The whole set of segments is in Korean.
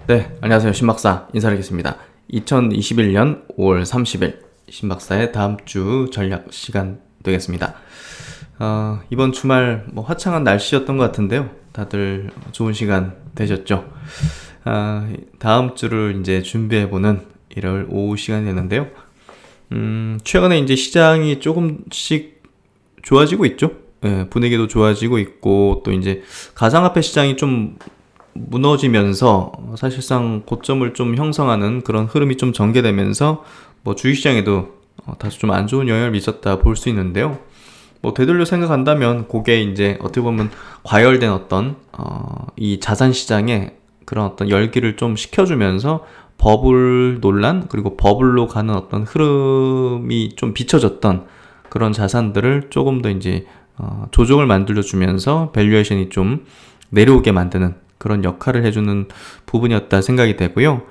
네, 안녕하세요. 신박사 인사드리겠습니다. 2021년 5월 30일 신박사의 다음 주 전략 시간 되겠습니다. 이번 주말 화창한 날씨였던 것 같은데요. 다들 좋은 시간 되셨죠? 다음 주를 이제 준비해보는 일요일 오후 시간이 되는데요. 최근에 이제 시장이 조금씩 좋아지고 있죠. 예, 분위기도 좋아지고 있고, 또 이제 가상화폐 시장이 좀 무너지면서 사실상 고점을 좀 형성하는 그런 흐름이 좀 전개되면서 주식시장에도 다소 좀 안 좋은 영향을 미쳤다 볼 수 있는데요. 되돌려 생각한다면 그게 이제 어떻게 보면 과열된 어떤 이 자산 시장에 그런 어떤 열기를 좀 식혀주면서 버블 논란 그리고 버블로 가는 어떤 흐름이 좀 비춰졌던 그런 자산들을 조금 더 이제 조정을 만들어 주면서 밸류에이션이 좀 내려오게 만드는 그런 역할을 해주는 부분이었다 생각이 되고요.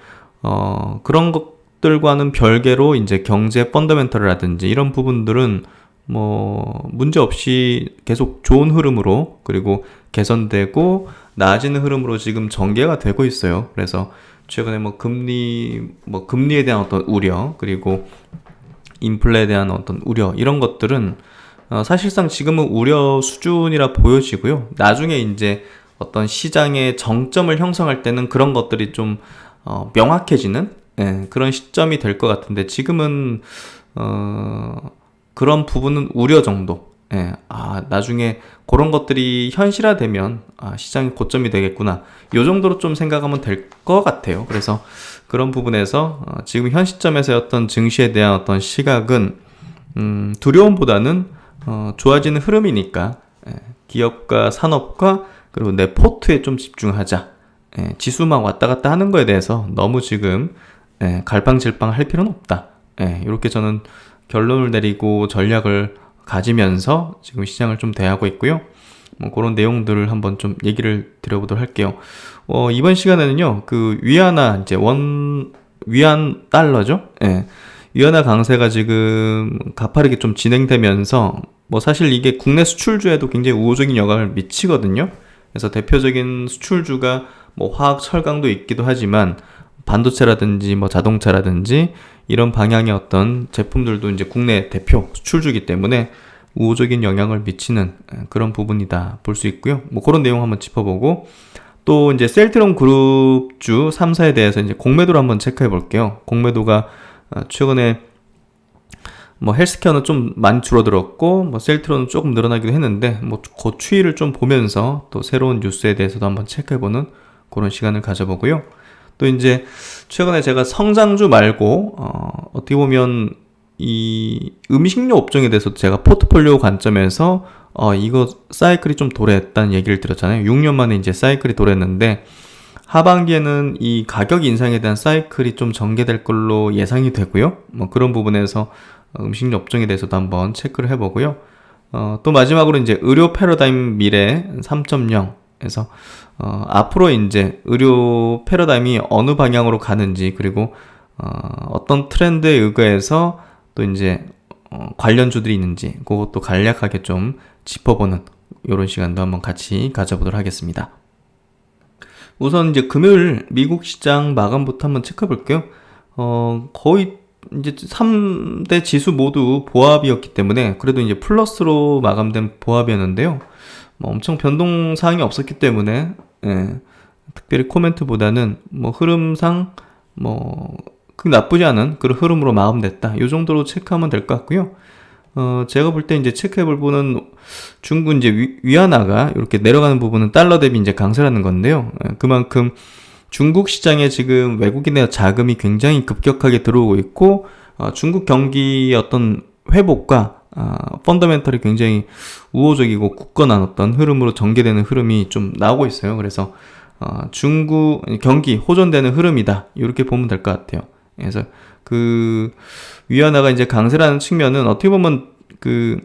그런 것들과는 별개로 이제 경제 펀더멘털이라든지 이런 부분들은 문제 없이 계속 좋은 흐름으로 그리고 개선되고 나아지는 흐름으로 지금 전개가 되고 있어요. 그래서 최근에 금리에 대한 어떤 우려 그리고 인플레에 대한 어떤 우려 이런 것들은 사실상 지금은 우려 수준이라 보여지고요. 나중에 이제 어떤 시장의 정점을 형성할 때는 그런 것들이 좀 명확해지는 그런 시점이 될 것 같은데 지금은 그런 부분은 우려 정도. 나중에 그런 것들이 현실화되면 시장이 고점이 되겠구나. 이 정도로 좀 생각하면 될 것 같아요. 그래서 그런 부분에서 지금 현 시점에서의 어떤 증시에 대한 어떤 시각은 두려움보다는 좋아지는 흐름이니까 기업과 산업과 그리고 내 포트에 좀 집중하자. 지수만 왔다 갔다 하는 거에 대해서 너무 지금 갈팡질팡 할 필요는 없다. 이렇게 저는 결론을 내리고 전략을 가지면서 지금 시장을 좀 대하고 있고요. 그런 내용들을 한번 좀 얘기를 드려보도록 할게요. 이번 시간에는요, 그 위안화 이제 위안 달러죠. 위안화 강세가 지금 가파르게 좀 진행되면서 사실 이게 국내 수출주에도 굉장히 우호적인 영향을 미치거든요. 그래서 대표적인 수출주가 화학, 철강도 있기도 하지만 반도체라든지 자동차라든지 이런 방향의 어떤 제품들도 이제 국내 대표 수출주이기 때문에 우호적인 영향을 미치는 그런 부분이다 볼 수 있고요. 그런 내용 한번 짚어보고 또 이제 셀트론 그룹주 3사에 대해서 이제 공매도를 한번 체크해 볼게요. 공매도가 최근에 헬스케어는 좀 많이 줄어들었고 셀트론은 조금 늘어나기도 했는데 그 추이를 좀 보면서 또 새로운 뉴스에 대해서도 한번 체크해보는 그런 시간을 가져보고요. 또 이제 최근에 제가 성장주 말고 어떻게 보면 이 음식료 업종에 대해서 제가 포트폴리오 관점에서 이거 사이클이 좀 도래했다는 얘기를 드렸잖아요. 6년 만에 이제 사이클이 도래했는데 하반기에는 이 가격 인상에 대한 사이클이 좀 전개될 걸로 예상이 되고요. 그런 부분에서 음식료 업종에 대해서도 한번 체크를 해보고요. 또 마지막으로 이제 의료 패러다임 미래 3.0에서 앞으로 이제 의료 패러다임이 어느 방향으로 가는지 그리고 어떤 트렌드에 의거해서 또 이제 관련주들이 있는지 그것도 간략하게 좀 짚어보는 이런 시간도 한번 같이 가져보도록 하겠습니다. 우선 이제 금요일 미국 시장 마감부터 한번 체크해 볼게요. 거의 이제 3대 지수 모두 보합이었기 때문에 그래도 이제 플러스로 마감된 보합이었는데요. 엄청 변동 사항이 없었기 때문에 특별히 코멘트보다는 흐름상 그게 나쁘지 않은 그런 흐름으로 마감됐다. 이 정도로 체크하면 될 것 같고요. 제가 볼 때 이제 체크해 볼 부분은 중국 이제 위안화가 이렇게 내려가는 부분은 달러 대비 이제 강세라는 건데요. 그만큼 중국 시장에 지금 외국인의 자금이 굉장히 급격하게 들어오고 있고 중국 경기의 어떤 회복과 펀더멘털이 굉장히 우호적이고 굳건한 어떤 흐름으로 전개되는 흐름이 좀 나오고 있어요. 그래서 중국 경기 호전되는 흐름이다. 이렇게 보면 될 것 같아요. 그래서 그 위안화가 이제 강세라는 측면은 어떻게 보면 그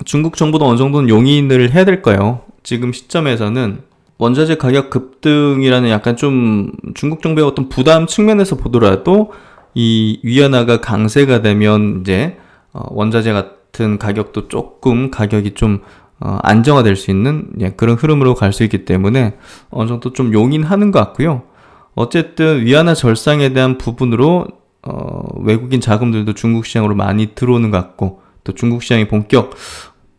중국 정부도 어느 정도는 용인을 해야 될 거예요. 지금 시점에서는 원자재 가격 급등이라는 약간 좀 중국 정부의 어떤 부담 측면에서 보더라도 이 위안화가 강세가 되면 이제 원자재 같은 가격도 조금 가격이 좀 안정화될 수 있는 그런 흐름으로 갈 수 있기 때문에 어느 정도 좀 용인하는 것 같고요. 어쨌든 위안화 절상에 대한 부분으로 외국인 자금들도 중국 시장으로 많이 들어오는 것 같고, 또 중국 시장의 본격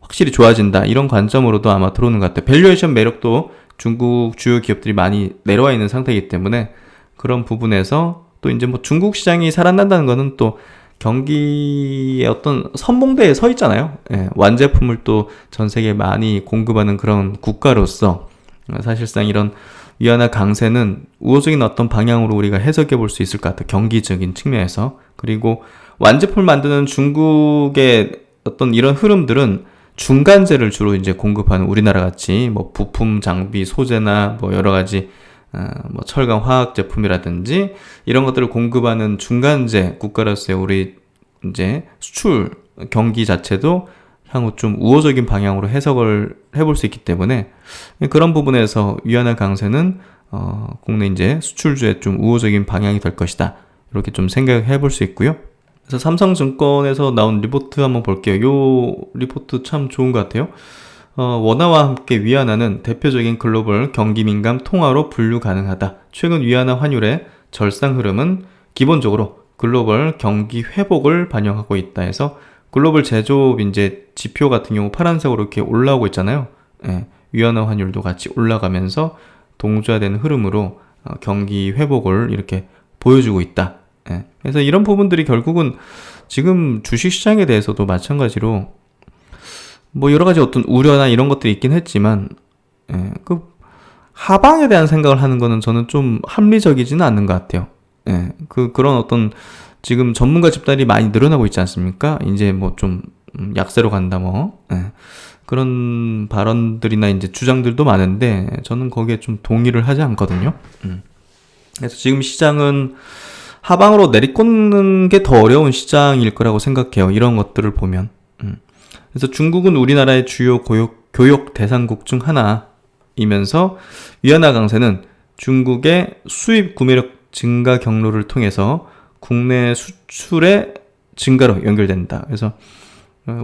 확실히 좋아진다 이런 관점으로도 아마 들어오는 것 같아요. 밸류에이션 매력도 중국 주요 기업들이 많이 내려와 있는 상태이기 때문에 그런 부분에서 또 이제 뭐 중국 시장이 살아난다는 거는 또 경기의 어떤 선봉대에 서 있잖아요. 예, 완제품을 또 전 세계에 많이 공급하는 그런 국가로서 사실상 이런 위안화 강세는 우호적인 어떤 방향으로 우리가 해석해 볼 수 있을 것 같아요. 경기적인 측면에서. 그리고 완제품을 만드는 중국의 어떤 이런 흐름들은 중간재를 주로 이제 공급하는 우리나라 같이 뭐 부품, 장비, 소재나 뭐 여러 가지 뭐 철강 화학 제품이라든지 이런 것들을 공급하는 중간재 국가로서의 우리 이제 수출 경기 자체도 향후 좀 우호적인 방향으로 해석을 해볼 수 있기 때문에 그런 부분에서 위안화 강세는 국내 이제 수출주의 좀 우호적인 방향이 될 것이다. 이렇게 좀 생각해 볼 수 있고요. 그래서 삼성증권에서 나온 리포트 한번 볼게요. 요 리포트 참 좋은 것 같아요. 원화와 함께 위안화는 대표적인 글로벌 경기 민감 통화로 분류 가능하다. 최근 위안화 환율의 절상 흐름은 기본적으로 글로벌 경기 회복을 반영하고 있다 해서 글로벌 제조업 이제 지표 같은 경우 파란색으로 이렇게 올라오고 있잖아요. 예, 위안화 환율도 같이 올라가면서 동조화되는 흐름으로 경기 회복을 이렇게 보여주고 있다. 예, 그래서 이런 부분들이 결국은 지금 주식시장에 대해서도 마찬가지로 뭐 여러 가지 어떤 우려나 이런 것들이 있긴 했지만 그 하방에 대한 생각을 하는 거는 저는 좀 합리적이지는 않는 것 같아요. 그런 어떤 지금 전문가 집단이 많이 늘어나고 있지 않습니까? 이제 뭐 좀 약세로 간다 뭐 그런 발언들이나 이제 주장들도 많은데 저는 거기에 좀 동의를 하지 않거든요. 그래서 지금 시장은 하방으로 내리꽂는 게 더 어려운 시장일 거라고 생각해요. 이런 것들을 보면. 그래서 중국은 우리나라의 주요 교역 대상국 중 하나이면서 위안화 강세는 중국의 수입 구매력 증가 경로를 통해서 국내 수출의 증가로 연결된다. 그래서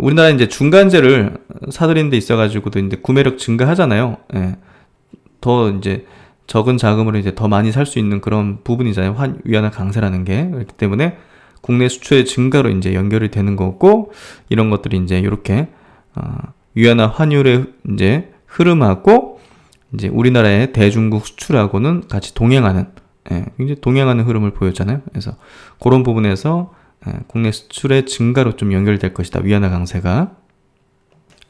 우리나라 이제 중간재를 사들이는 데 있어가지고도 이제 구매력 증가하잖아요. 더 이제 적은 자금으로 이제 더 많이 살 수 있는 그런 부분이잖아요. 위안화 강세라는 게. 그렇기 때문에 국내 수출의 증가로 이제 연결이 되는 거고, 이런 것들이 이제 이렇게, 위안화 환율의 이제 흐름하고, 이제 우리나라의 대중국 수출하고는 같이 동행하는, 굉장히 동행하는 흐름을 보였잖아요. 그래서 그런 부분에서 국내 수출의 증가로 좀 연결될 것이다. 위안화 강세가.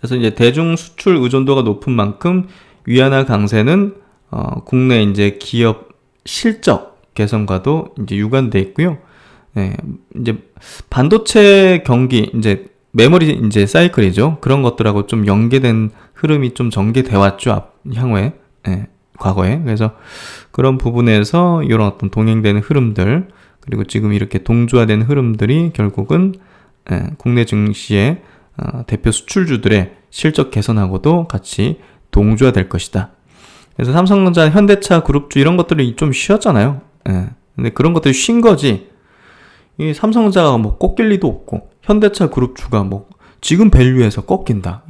그래서 이제 대중 수출 의존도가 높은 만큼 위안화 강세는 국내 이제 기업 실적 개선과도 이제 유관돼 있고요. 이제 반도체 경기 이제 메모리 이제 사이클이죠. 그런 것들하고 좀 연계된 흐름이 좀 전개돼 왔죠. 향후에, 과거에. 그래서 그런 부분에서 이런 어떤 동행되는 흐름들, 그리고 지금 이렇게 동조화된 흐름들이 결국은 국내 증시의 대표 수출주들의 실적 개선하고도 같이 동조화될 것이다. 그래서 삼성전자, 현대차 그룹주 이런 것들이 좀 쉬었잖아요. 근데 그런 것들이 쉰 거지. 이 삼성전자가 뭐 꺾일 리도 없고 현대차 그룹주가 뭐 지금 밸류에서 꺾인다.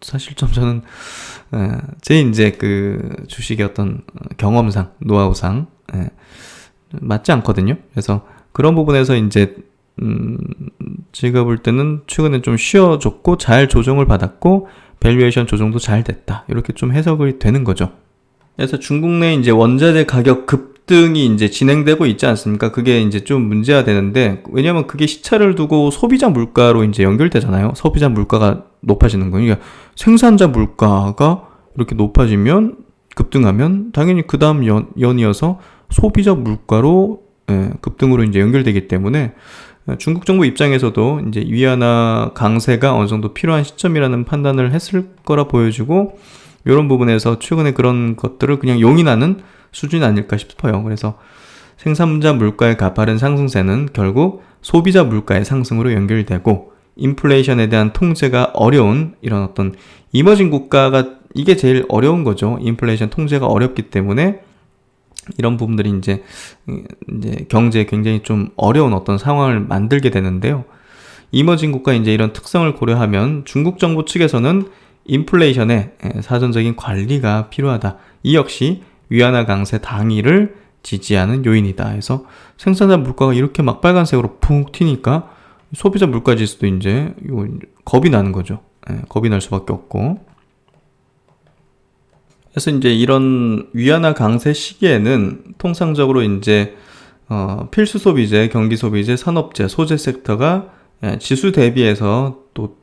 사실 좀 저는 제 이제 그 주식의 어떤 경험상, 노하우상 맞지 않거든요. 그래서 그런 부분에서 이제 제가 볼 때는 최근에 좀 쉬어줬고 잘 조정을 받았고 밸류에이션 조정도 잘 됐다. 이렇게 좀 해석이 되는 거죠. 그래서 중국 내 이제 원자재 가격 급등이 이제 진행되고 있지 않습니까? 그게 이제 좀 문제가 되는데, 왜냐면 그게 시차를 두고 소비자 물가로 이제 연결되잖아요. 소비자 물가가 높아지는 거예요. 그러니까 생산자 물가가 이렇게 높아지면, 급등하면, 당연히 그 다음 연이어서 소비자 물가로, 급등으로 이제 연결되기 때문에, 중국 정부 입장에서도 이제 위안화 강세가 어느 정도 필요한 시점이라는 판단을 했을 거라 보여지고, 이런 부분에서 최근에 그런 것들을 그냥 용인하는 수준이 아닐까 싶어요. 그래서 생산자 물가의 가파른 상승세는 결국 소비자 물가의 상승으로 연결되고, 인플레이션에 대한 통제가 어려운 이런 어떤 이머징 국가가 이게 제일 어려운 거죠. 인플레이션 통제가 어렵기 때문에 이런 부분들이 이제 경제에 굉장히 좀 어려운 어떤 상황을 만들게 되는데요. 이머징 국가 이제 이런 특성을 고려하면 중국 정부 측에서는 인플레이션의 사전적인 관리가 필요하다. 이 역시 위안화 강세 당위를 지지하는 요인이다 해서 생산자 물가가 이렇게 막 빨간색으로 푹 튀니까 소비자 물가 지수도 이제 겁이 나는 거죠. 겁이 날 수밖에 없고. 그래서 이제 이런 위안화 강세 시기에는 통상적으로 이제 필수 소비재, 경기 소비재, 산업재, 소재 섹터가 지수 대비해서 또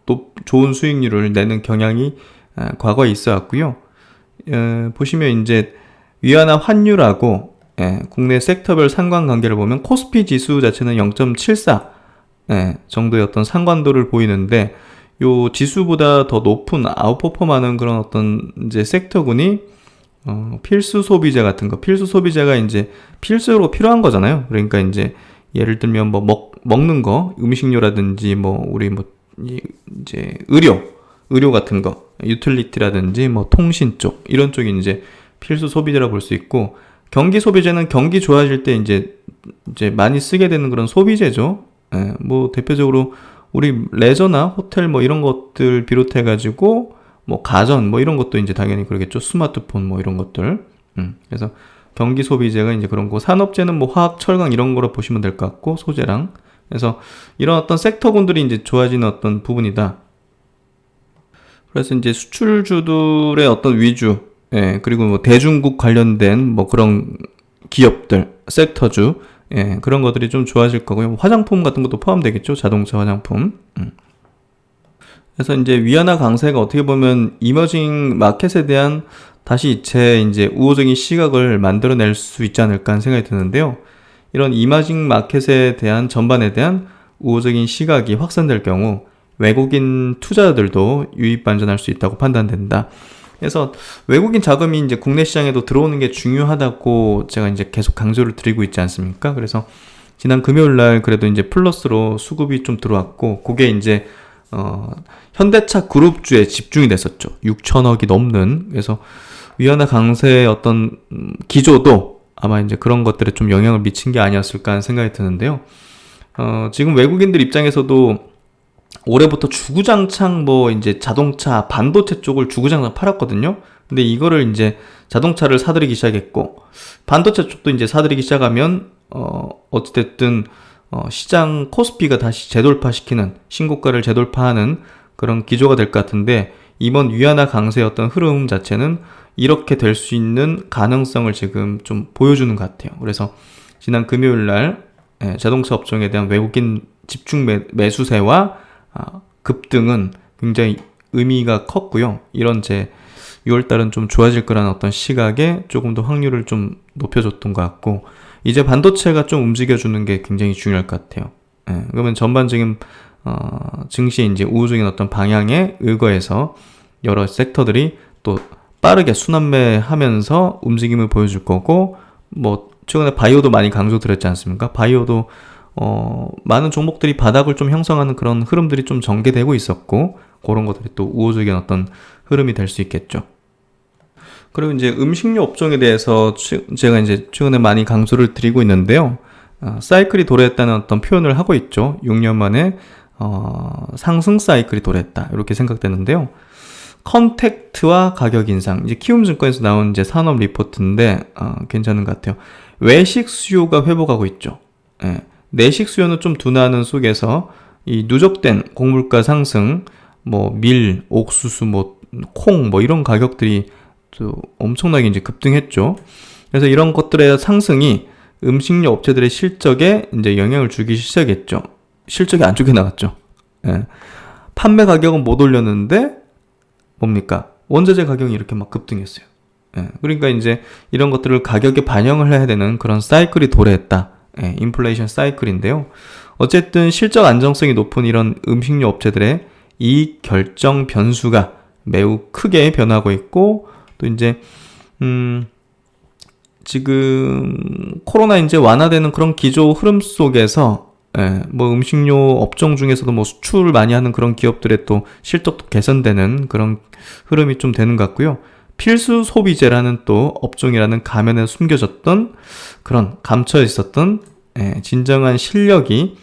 좋은 수익률을 내는 경향이 과거에 있어 왔고요. 보시면 이제 위안화 환율하고 국내 섹터별 상관관계를 보면 코스피 지수 자체는 0.74 정도의 어떤 상관도를 보이는데 요 지수보다 더 높은 아웃퍼폼하는 그런 어떤 이제 섹터군이 필수 소비재 같은 거, 필수 소비재가 이제 필수로 필요한 거잖아요. 그러니까 이제 예를 들면 뭐 먹는 거, 음식료라든지 뭐 우리 뭐 이제 의료 같은 거, 유틸리티라든지 뭐 통신 쪽 이런 쪽이 이제 필수 소비재라 볼 수 있고, 경기 소비재는 경기 좋아질 때 이제 많이 쓰게 되는 그런 소비재죠. 뭐 대표적으로 우리 레저나 호텔 뭐 이런 것들 비롯해 가지고 뭐 가전 뭐 이런 것도 이제 당연히 그러겠죠. 스마트폰 뭐 이런 것들. 그래서 경기 소비재가 이제 그런 거, 산업재는 뭐 화학, 철강 이런 거로 보시면 될 것 같고, 소재랑. 그래서 이런 어떤 섹터군들이 이제 좋아지는 어떤 부분이다. 그래서 이제 수출주들의 어떤 위주, 그리고 뭐 대중국 관련된 뭐 그런 기업들, 섹터주, 그런 것들이 좀 좋아질 거고요. 화장품 같은 것도 포함되겠죠. 자동차 화장품. 그래서 이제 위안화 강세가 어떻게 보면 이머징 마켓에 대한 다시 이제 우호적인 시각을 만들어낼 수 있지 않을까 하는 생각이 드는데요. 이런 이머징 마켓에 대한 전반에 대한 우호적인 시각이 확산될 경우 외국인 투자자들도 유입 반전할 수 있다고 판단된다. 그래서 외국인 자금이 이제 국내 시장에도 들어오는 게 중요하다고 제가 이제 계속 강조를 드리고 있지 않습니까? 그래서 지난 금요일 날 그래도 이제 플러스로 수급이 좀 들어왔고, 그게 이제 현대차 그룹주에 집중이 됐었죠. 6천억이 넘는. 그래서 위안화 강세의 어떤 기조도 아마 이제 그런 것들에 좀 영향을 미친 게 아니었을까 하는 생각이 드는데요. 지금 외국인들 입장에서도 올해부터 주구장창 뭐 이제 자동차, 반도체 쪽을 주구장창 팔았거든요. 근데 이거를 이제 자동차를 사들이기 시작했고, 반도체 쪽도 이제 사들이기 시작하면 어찌됐든 시장 코스피가 다시 재돌파시키는, 신고가를 재돌파하는 그런 기조가 될 것 같은데, 이번 위안화 강세의 어떤 흐름 자체는 이렇게 될 수 있는 가능성을 지금 좀 보여주는 것 같아요. 그래서 지난 금요일 날 자동차 업종에 대한 외국인 집중 매수세와 급등은 굉장히 의미가 컸고요. 이런 6월달은 좀 좋아질 거라는 어떤 시각에 조금 더 확률을 좀 높여줬던 것 같고, 이제 반도체가 좀 움직여주는 게 굉장히 중요할 것 같아요. 그러면 전반적인 증시의 이제 우호적인 어떤 방향에 의거해서 여러 섹터들이 또 빠르게 순환매하면서 움직임을 보여줄 거고, 뭐 최근에 바이오도 많이 강조드렸지 않습니까? 바이오도 많은 종목들이 바닥을 좀 형성하는 그런 흐름들이 좀 전개되고 있었고, 그런 것들이 또 우호적인 어떤 흐름이 될 수 있겠죠. 그리고 이제 음식료 업종에 대해서 제가 이제 최근에 많이 강조를 드리고 있는데요. 사이클이 도래했다는 어떤 표현을 하고 있죠. 6년 만에 상승 사이클이 도래했다, 이렇게 생각되는데요. 컨택트와 가격 인상, 이제 키움증권에서 나온 이제 산업 리포트인데 괜찮은 것 같아요. 외식 수요가 회복하고 있죠. 내식 수요는 좀 둔화하는 속에서 이 누적된 곡물가 상승, 뭐 밀, 옥수수, 뭐 콩, 뭐 이런 가격들이 또 엄청나게 이제 급등했죠. 그래서 이런 것들의 상승이 음식료 업체들의 실적에 이제 영향을 주기 시작했죠. 실적이 안 좋게 나갔죠. 판매 가격은 못 올렸는데 뭡니까? 원자재 가격이 이렇게 막 급등했어요. 그러니까 이제 이런 것들을 가격에 반영을 해야 되는 그런 사이클이 도래했다. 인플레이션 사이클인데요. 어쨌든 실적 안정성이 높은 이런 음식료 업체들의 이익 결정 변수가 매우 크게 변하고 있고, 또 이제 지금 코로나 이제 완화되는 그런 기조 흐름 속에서 뭐 음식료 업종 중에서도 뭐 수출을 많이 하는 그런 기업들의 또 실적도 개선되는 그런 흐름이 좀 되는 것 같고요. 필수 소비재라는 또 업종이라는 가면에 숨겨졌던 그런 감춰 있었던 진정한 실력이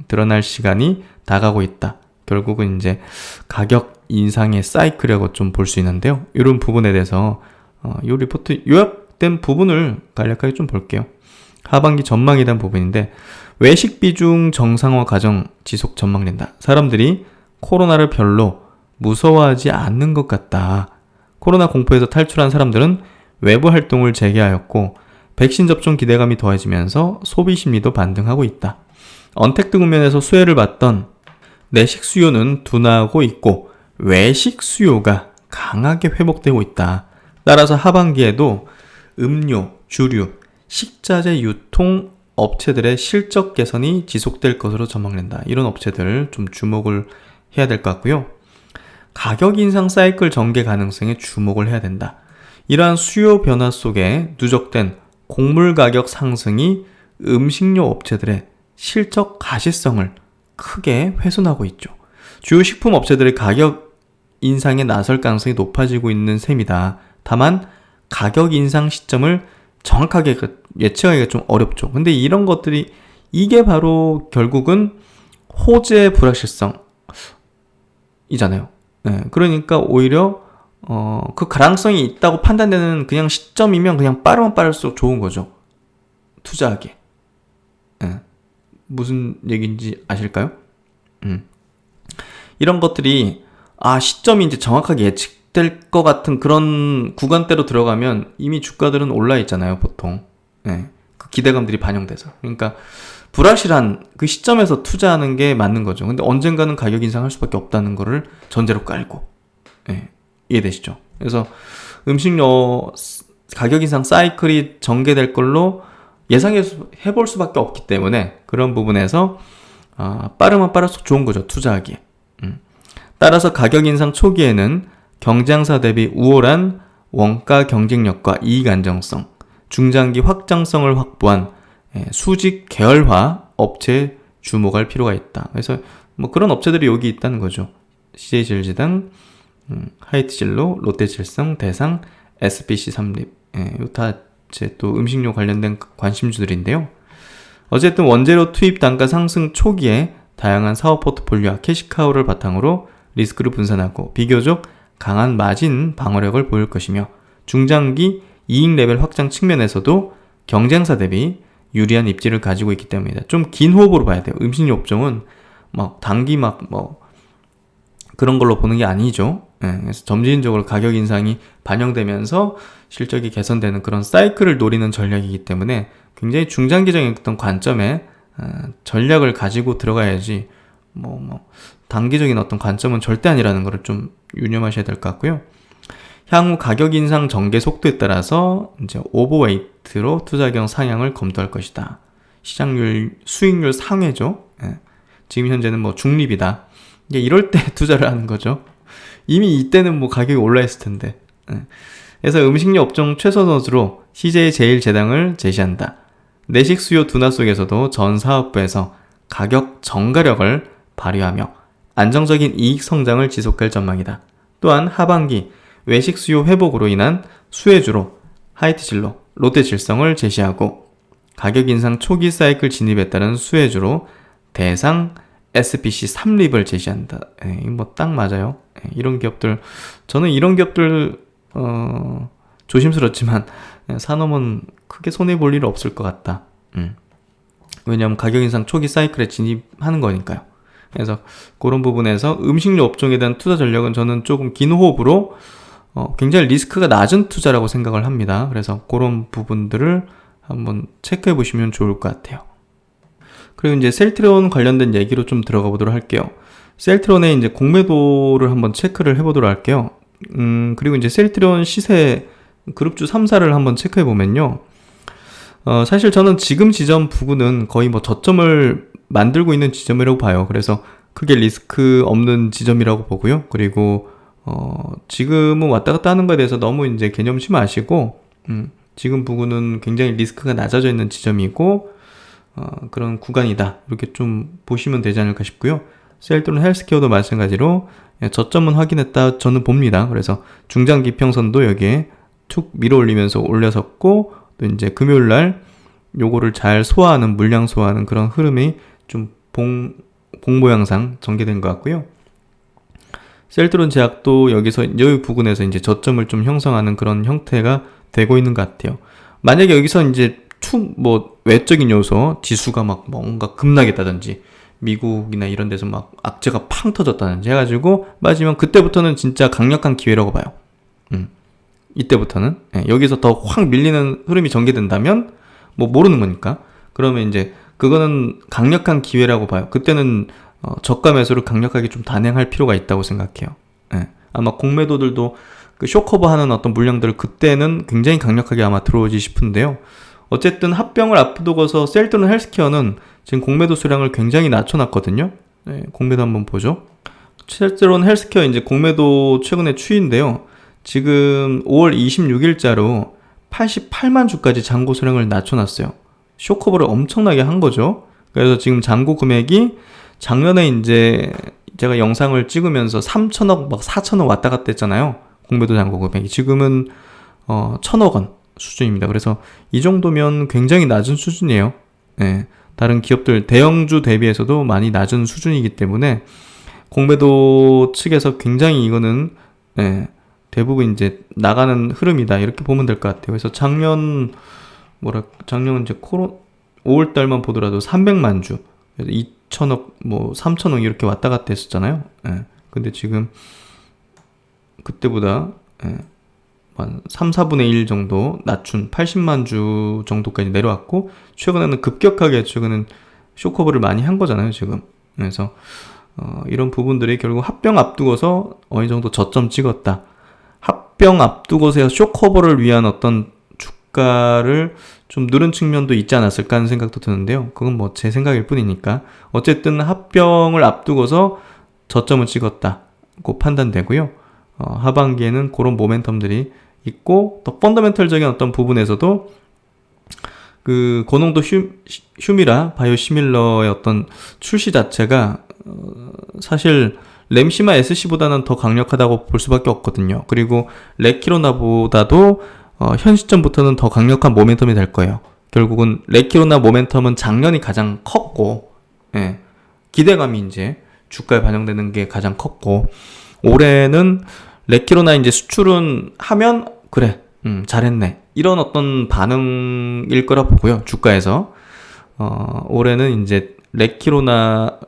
드러날 시간이 다가오고 있다. 결국은 이제 가격 인상의 사이클이라고 좀 볼 수 있는데요. 이런 부분에 대해서 이 리포트 요약된 부분을 간략하게 좀 볼게요. 하반기 전망에 대한 부분인데, 외식 비중 정상화 과정 지속 전망된다. 사람들이 코로나를 별로 무서워하지 않는 것 같다. 코로나 공포에서 탈출한 사람들은 외부 활동을 재개하였고 백신 접종 기대감이 더해지면서 소비 심리도 반등하고 있다. 언택트 국면에서 수혜를 받던 내식 수요는 둔화하고 있고 외식 수요가 강하게 회복되고 있다. 따라서 하반기에도 음료, 주류, 식자재 유통 업체들의 실적 개선이 지속될 것으로 전망된다. 이런 업체들 좀 주목을 해야 될 것 같고요. 가격 인상 사이클 전개 가능성에 주목을 해야 된다. 이러한 수요 변화 속에 누적된 곡물 가격 상승이 음식료 업체들의 실적 가시성을 크게 훼손하고 있죠. 주요 식품 업체들의 가격 인상에 나설 가능성이 높아지고 있는 셈이다. 다만 가격 인상 시점을 정확하게 예측하기가 좀 어렵죠. 근데 이런 것들이 이게 바로 결국은 호재의 불확실성이잖아요. 네, 그러니까 오히려 그 가능성이 있다고 판단되는 그냥 시점이면 그냥 빠르면 빠를수록 좋은 거죠. 투자하기에. 네, 무슨 얘기인지 아실까요? 이런 것들이 시점이 이제 정확하게 예측될 것 같은 그런 구간대로 들어가면 이미 주가들은 올라 있잖아요, 보통. 네, 그 기대감들이 반영돼서. 그러니까 불확실한 그 시점에서 투자하는 게 맞는 거죠. 근데 언젠가는 가격 인상할 수밖에 없다는 거를 전제로 깔고. 네, 이해되시죠? 그래서 음식료 가격 인상 사이클이 전개될 걸로 예상해볼 수밖에 없기 때문에 그런 부분에서 빠르면 빠를수록 좋은 거죠, 투자하기에. 따라서 가격 인상 초기에는 경쟁사 대비 우월한 원가 경쟁력과 이익 안정성, 중장기 확장성을 확보한 수직 계열화 업체에 주목할 필요가 있다. 그래서 뭐 그런 업체들이 여기 있다는 거죠. CJ제일제당, 하이트진로, 롯데칠성, 대상, SBC 삼립. 이거 다 이제 또 음식료 관련된 관심주들인데요. 어쨌든 원재료 투입 단가 상승 초기에 다양한 사업 포트폴리오와 캐시카우를 바탕으로 리스크를 분산하고 비교적 강한 마진 방어력을 보일 것이며 중장기 이익 레벨 확장 측면에서도 경쟁사 대비 유리한 입지를 가지고 있기 때문이다. 좀 긴 호흡으로 봐야 돼요. 음식료 업종은 막 단기 그런 걸로 보는 게 아니죠. 그래서 점진적으로 가격 인상이 반영되면서 실적이 개선되는 그런 사이클을 노리는 전략이기 때문에 굉장히 중장기적인 어떤 관점에 전략을 가지고 들어가야지 단기적인 어떤 관점은 절대 아니라는 것을 좀 유념하셔야 될 것 같고요. 향후 가격 인상 전개 속도에 따라서 이제 오버웨이트로 투자경 상향을 검토할 것이다. 시장률, 수익률 상회죠. 지금 현재는 중립이다. 이게 이럴 때 투자를 하는 거죠. 이미 이때는 가격이 올라 있을 텐데. 그래서 음식료 업종 최소 선수로 CJ제일제당을 제시한다. 내식 수요 둔화 속에서도 전 사업부에서 가격 정가력을 발휘하며 안정적인 이익 성장을 지속할 전망이다. 또한 하반기 외식 수요 회복으로 인한 수혜주로 하이트진로, 롯데질성을 제시하고 가격 인상 초기 사이클 진입에 따른 수혜주로 대상, SBC 삼립을 제시한다. 이거 딱 맞아요. 이런 기업들, 저는 이런 기업들 조심스럽지만 사놓으면 크게 손해볼 일 없을 것 같다. 왜냐하면 가격 인상 초기 사이클에 진입하는 거니까요. 그래서 그런 부분에서 음식료 업종에 대한 투자 전략은 저는 조금 긴 호흡으로 굉장히 리스크가 낮은 투자라고 생각을 합니다. 그래서 그런 부분들을 한번 체크해 보시면 좋을 것 같아요. 그리고 이제 셀트리온 관련된 얘기로 좀 들어가 보도록 할게요. 셀트리온의 이제 공매도를 한번 체크를 해보도록 할게요. 그리고 이제 셀트리온 시세 그룹주 3사를 한번 체크해 보면요. 사실 저는 지금 지점 부근은 거의 저점을 만들고 있는 지점이라고 봐요. 그래서 크게 리스크 없는 지점이라고 보고요. 그리고 지금은 왔다 갔다 하는 거에 대해서 너무 이제 개념치 마시고 지금 부근은 굉장히 리스크가 낮아져 있는 지점이고 그런 구간이다. 이렇게 좀 보시면 되지 않을까 싶고요. 셀트리온 헬스케어도 마찬가지로 저점은 확인했다 저는 봅니다. 그래서 중장기 평선도 여기에 툭 밀어 올리면서 올려섰고 또 이제 금요일날 요거를 잘 소화하는 물량 소화하는 그런 흐름이 좀 봉 모양상 전개된 것 같고요. 셀트리온 제약도 여기서 여기 부근에서 이제 저점을 좀 형성하는 그런 형태가 되고 있는 것 같아요. 만약에 여기서 이제 뭐 외적인 요소, 지수가 막 뭔가 급락했다든지 미국이나 이런 데서 막 악재가 팡 터졌다든지 해가지고 빠지면 그때부터는 진짜 강력한 기회라고 봐요. 이때부터는 여기서 더 확 밀리는 흐름이 전개된다면 뭐 모르는 거니까 그러면 이제 그거는 강력한 기회라고 봐요. 그때는 저가 매수를 강력하게 좀 단행할 필요가 있다고 생각해요. 아마 공매도들도 그 쇼커버하는 어떤 물량들을 그때는 굉장히 강력하게 아마 들어오지 싶은데요. 어쨌든 합병을 앞두고서 셀트론 헬스케어는 지금 공매도 수량을 굉장히 낮춰놨거든요. 공매도 한번 보죠. 셀트론 헬스케어 이제 공매도 최근에 추이인데요. 지금 5월 26일자로 88만 주까지 잔고 수량을 낮춰놨어요. 쇼커버를 엄청나게 한 거죠. 그래서 지금 잔고 금액이 작년에 이제 제가 영상을 찍으면서 3천억 막 4천억 왔다 갔다 했잖아요. 공매도 잔고 금액이 지금은 1천억 원 수준입니다. 그래서 이 정도면 굉장히 낮은 수준이에요. 다른 기업들 대형주 대비해서도 많이 낮은 수준이기 때문에 공매도 측에서 굉장히 이거는 대부분 이제 나가는 흐름이다 이렇게 보면 될 것 같아요. 그래서 작년 이제 5월 달만 보더라도 300만 주, 그래서 2천억, 뭐 3천억 이렇게 왔다 갔다 했었잖아요. 근데 지금 그때보다 한 3, 4분의 1 정도 낮춘 80만 주 정도까지 내려왔고 최근에는 급격하게 쇼커버를 많이 한 거잖아요, 지금. 그래서 이런 부분들이 결국 합병 앞두고서 어느 정도 저점 찍었다. 합병 앞두고서 쇼커버를 위한 어떤 주가를 좀 누른 측면도 있지 않았을까 하는 생각도 드는데요. 그건 뭐 제 생각일 뿐이니까. 어쨌든 합병을 앞두고서 저점을 찍었다고 판단되고요. 하반기에는 그런 모멘텀들이 있고 또 펀더멘털적인 어떤 부분에서도 그 고농도 휴미라 바이오시밀러의 어떤 출시 자체가 사실 램시마 SC보다는 더 강력하다고 볼 수밖에 없거든요. 그리고 레키로나보다도 현 시점부터는 더 강력한 모멘텀이 될 거예요. 결국은 레키로나 모멘텀은 작년이 가장 컸고 기대감이 이제 주가에 반영되는 게 가장 컸고 올해는 레키로나 이제 수출은 하면 그래 잘했네 이런 어떤 반응일 거라 보고요. 주가에서 올해는 이제 레키로나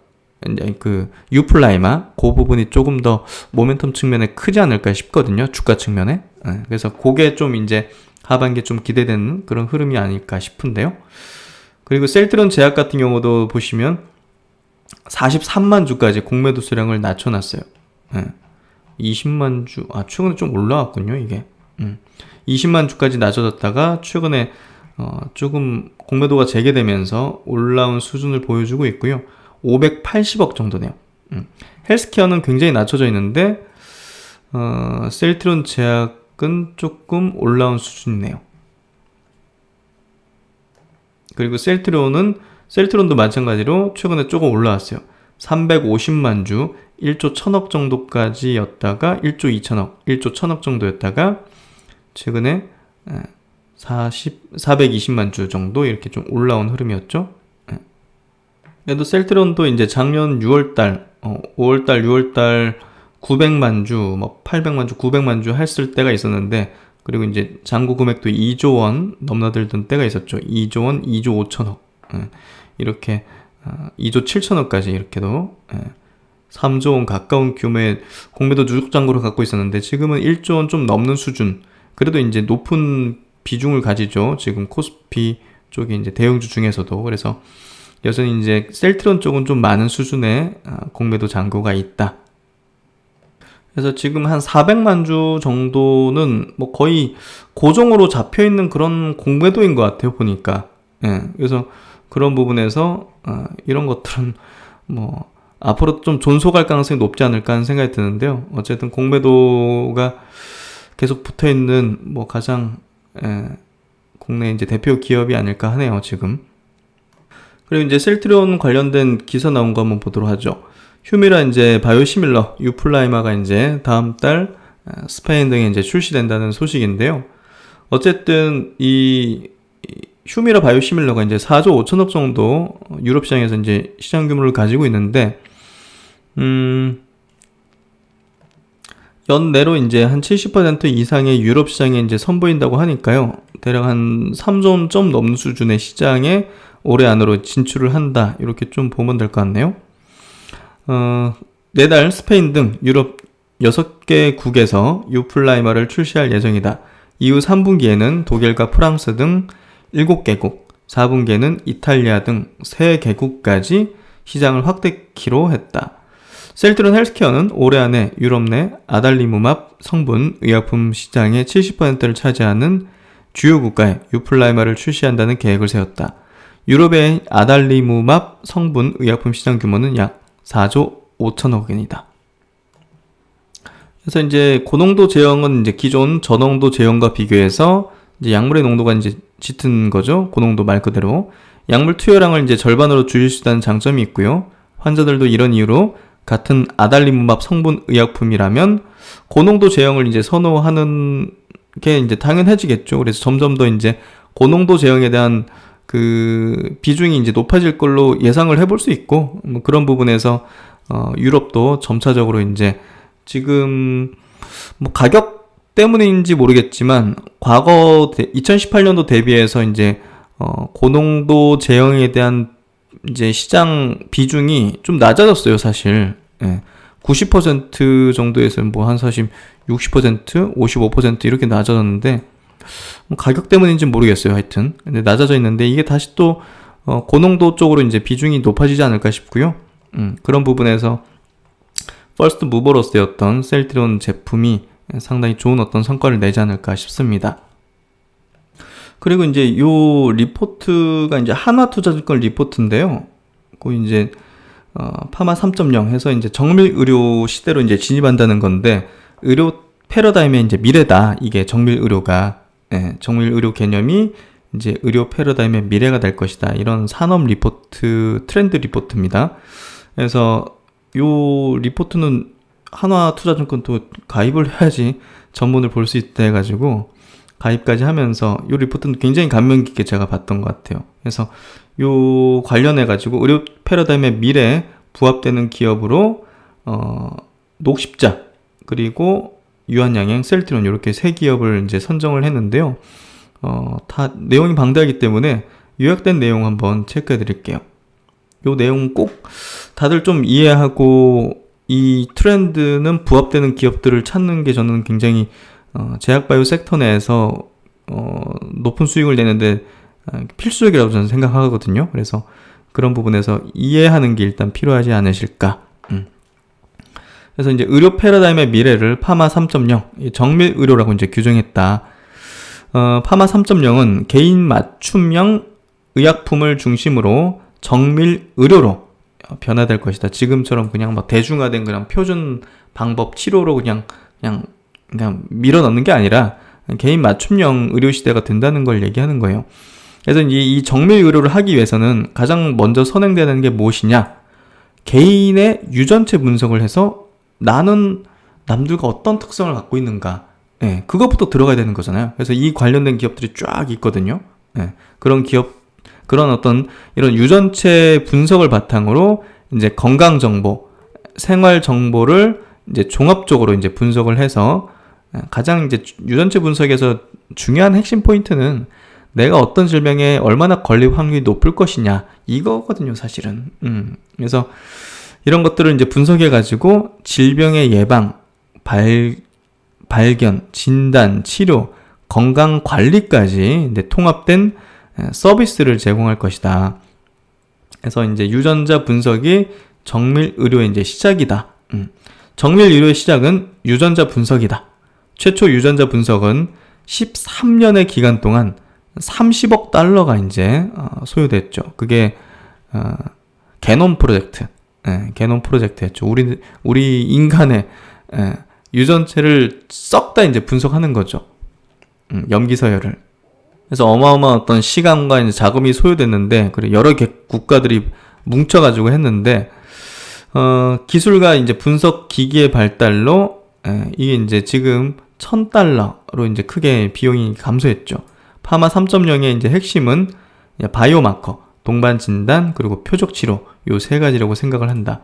이제 그 유플라이마 그 부분이 조금 더 모멘텀 측면에 크지 않을까 싶거든요. 주가 측면에. 그래서 그게 좀 이제 하반기에 좀 기대되는 그런 흐름이 아닐까 싶은데요. 그리고 셀트론 제약 같은 경우도 보시면 43만 주까지 공매도 수량을 낮춰놨어요. 20만 주, 최근에 좀 올라왔군요, 이게. 20만 주까지 낮아졌다가 최근에 조금 공매도가 재개되면서 올라온 수준을 보여주고 있고요. 580억 정도네요. 헬스케어는 굉장히 낮춰져 있는데 셀트론 제약은 조금 올라온 수준이네요. 그리고 셀트론도 마찬가지로 최근에 조금 올라왔어요. 350만 주 1조 1000억 정도까지였다가 1조 2천억, 1조 1000억 정도였다가 최근에 420만 주 정도 이렇게 좀 올라온 흐름이었죠. 그래도 셀트론도 이제 작년 6월달, 5월달, 6월달 900만 주, 뭐 800만 주, 900만 주 했을 때가 있었는데 그리고 이제 잔고 금액도 2조 원 넘나들던 때가 있었죠. 2조 원, 2조 5천억 이렇게 2조 7천억까지 이렇게도 3조 원 가까운 규모의 공매도 누적 잔고를 갖고 있었는데 지금은 1조 원 좀 넘는 수준. 그래도 이제 높은 비중을 가지죠. 지금 코스피 쪽이 이제 대형주 중에서도. 그래서 여전히 이제 셀트론 쪽은 좀 많은 수준의 공매도 잔고가 있다. 그래서 지금 한 400만 주 정도는 뭐 거의 고정으로 잡혀 있는 그런 공매도인 것 같아요, 보니까. 그래서 그런 부분에서 이런 것들은 뭐 앞으로 좀 존속할 가능성이 높지 않을까 하는 생각이 드는데요. 어쨌든 공매도가 계속 붙어 있는 뭐 가장 국내 이제 대표 기업이 아닐까 하네요, 지금. 그리고 이제 셀트론 관련된 기사 나온 거 한번 보도록 하죠. 휴미라 이제 바이오시밀러 유플라이마가 이제 다음 달 스페인 등에 이제 출시된다는 소식인데요. 어쨌든 이 휴미라 바이오시밀러가 이제 4조 5천억 정도 유럽 시장에서 이제 시장 규모를 가지고 있는데 연내로 이제 한 70% 이상의 유럽 시장에 이제 선보인다고 하니까요. 대략 한 3조 좀 넘는 수준의 시장에 올해 안으로 진출을 한다. 이렇게 좀 보면 될 것 같네요. 내달 스페인 등 유럽 6개국에서 유플라이마를 출시할 예정이다. 이후 3분기에는 독일과 프랑스 등 7개국, 4분기에는 이탈리아 등 3개국까지 시장을 확대키로 했다. 셀트론 헬스케어는 올해 안에 유럽 내 아달리무맙 성분 의약품 시장의 70%를 차지하는 주요 국가에 유플라이마를 출시한다는 계획을 세웠다. 유럽의 아달리무맙 성분 의약품 시장 규모는 약 4조 5천억 원이다. 그래서 이제 고농도 제형은 이제 기존 저농도 제형과 비교해서 이제 약물의 농도가 이제 짙은 거죠. 고농도 말 그대로. 약물 투여량을 이제 절반으로 줄일 수 있다는 장점이 있고요. 환자들도 이런 이유로 같은 아달리무맙 성분 의약품이라면 고농도 제형을 이제 선호하는 게 이제 당연해지겠죠. 그래서 점점 더 이제 고농도 제형에 대한 그 비중이 이제 높아질 걸로 예상을 해볼 수 있고, 뭐 그런 부분에서 유럽도 점차적으로 이제 지금 뭐 가격 때문인지 모르겠지만 과거 2018년도 대비해서 이제 고농도 제형에 대한 이제 시장 비중이 좀 낮아졌어요, 사실. 예. 90% 정도에서 뭐 한 사실 60%, 55% 이렇게 낮아졌는데 뭐 가격 때문인지 모르겠어요, 하여튼. 근데 낮아져 있는데 이게 다시 또 고농도 쪽으로 이제 비중이 높아지지 않을까 싶고요. 그런 부분에서 퍼스트 무버로서의 어떤 셀트리온 제품이 상당히 좋은 어떤 성과를 내지 않을까 싶습니다. 그리고 이제 요 리포트가 이제 한화투자증권 리포트인데요. 그 이제 파마 3.0 해서 이제 정밀 의료 시대로 이제 진입한다는 건데, 의료 패러다임의 이제 미래다. 이게 정밀 의료가, 정밀 의료 개념이 이제 의료 패러다임의 미래가 될 것이다. 이런 산업 리포트, 트렌드 리포트입니다. 그래서 요 리포트는 한화투자증권도 가입을 해야지 전문을 볼 수 있다 해가지고 가입까지 하면서 요 리포트는 굉장히 감명 깊게 제가 봤던 것 같아요. 그래서 요 관련해가지고 의료 패러다임의 미래에 부합되는 기업으로 녹십자 그리고 유한양행, 셀트리온 이렇게 세 기업을 이제 선정을 했는데요. 다 내용이 방대하기 때문에 요약된 내용 한번 체크해 드릴게요. 요 내용 꼭 다들 좀 이해하고 이 트렌드는 부합되는 기업들을 찾는 게 저는 굉장히 제약바이오 섹터 내에서 높은 수익을 내는데 필수적이라고 저는 생각하거든요. 그래서 그런 부분에서 이해하는 게 일단 필요하지 않으실까. 그래서 이제 의료 패러다임의 미래를 파마 3.0 정밀 의료라고 이제 규정했다. 파마 3.0은 개인 맞춤형 의약품을 중심으로 정밀 의료로 변화될 것이다. 지금처럼 그냥 뭐 대중화된 그냥 표준 방법 치료로 그냥 밀어넣는 게 아니라 개인 맞춤형 의료 시대가 된다는 걸 얘기하는 거예요. 그래서 이 정밀 의료를 하기 위해서는 가장 먼저 선행되는 게 무엇이냐? 개인의 유전체 분석을 해서 나는 남들과 어떤 특성을 갖고 있는가? 그것부터 들어가야 되는 거잖아요. 그래서 이 관련된 기업들이 쫙 있거든요. 그런 기업, 그런 어떤 이런 유전체 분석을 바탕으로 이제 건강 정보, 생활 정보를 이제 종합적으로 이제 분석을 해서 가장 이제 유전체 분석에서 중요한 핵심 포인트는 내가 어떤 질병에 얼마나 걸릴 확률이 높을 것이냐 이거거든요, 사실은. 그래서 이런 것들을 이제 분석해 가지고 질병의 예방, 발견, 진단, 치료, 건강 관리까지 이제 통합된 서비스를 제공할 것이다. 그래서 이제 유전자 분석이 정밀 의료의 이제 시작이다. 정밀 의료의 시작은 유전자 분석이다. 최초 유전자 분석은 13년의 기간 동안 30억 달러가 이제 소요됐죠. 그게 게놈 프로젝트, 게놈 프로젝트였죠. 우리 인간의 유전체를 썩 다 이제 분석하는 거죠. 염기서열을. 그래서 어마어마한 어떤 시간과 이제 자금이 소요됐는데, 그리고 여러 국가들이 뭉쳐가지고 했는데, 기술과 이제 분석 기기의 발달로, 이게 이제 지금 $1,000로 이제 크게 비용이 감소했죠. 파마 3.0의 이제 핵심은 바이오마커, 동반 진단, 그리고 표적 치료, 요 세 가지라고 생각을 한다.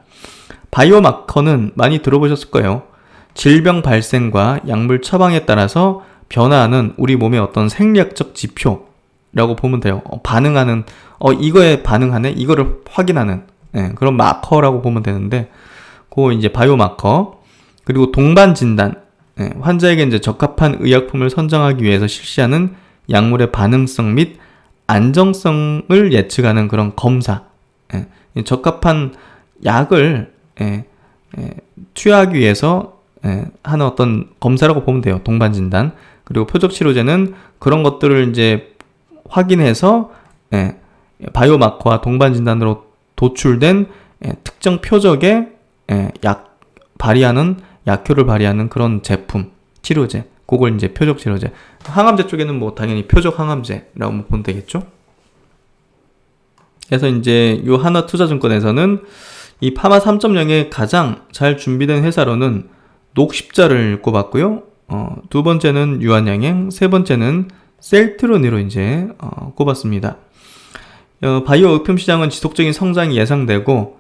바이오마커는 많이 들어보셨을 거예요. 질병 발생과 약물 처방에 따라서 변화하는 우리 몸의 어떤 생리학적 지표라고 보면 돼요. 반응하는, 이거에 반응하네? 이거를 확인하는, 그런 마커라고 보면 되는데, 그거 이제 바이오마커. 그리고 동반 진단. 환자에게 이제 적합한 의약품을 선정하기 위해서 실시하는 약물의 반응성 및 안정성을 예측하는 그런 검사. 적합한 약을 투여하기 위해서 하는 어떤 검사라고 보면 돼요. 동반 진단. 그리고 표적 치료제는 그런 것들을 이제 확인해서 바이오마커와 동반 진단으로 도출된 특정 표적의 약효를 발휘하는 그런 제품, 치료제. 그걸 이제 표적 치료제. 항암제 쪽에는 뭐 당연히 표적 항암제라고 보면 되겠죠. 그래서 이제 요 하나투자증권에서는 이 파마 3.0에 가장 잘 준비된 회사로는 녹십자를 꼽았고요. 두 번째는 유한양행, 세 번째는 셀트론으로 이제 꼽았습니다. 바이오 의품 시장은 지속적인 성장이 예상되고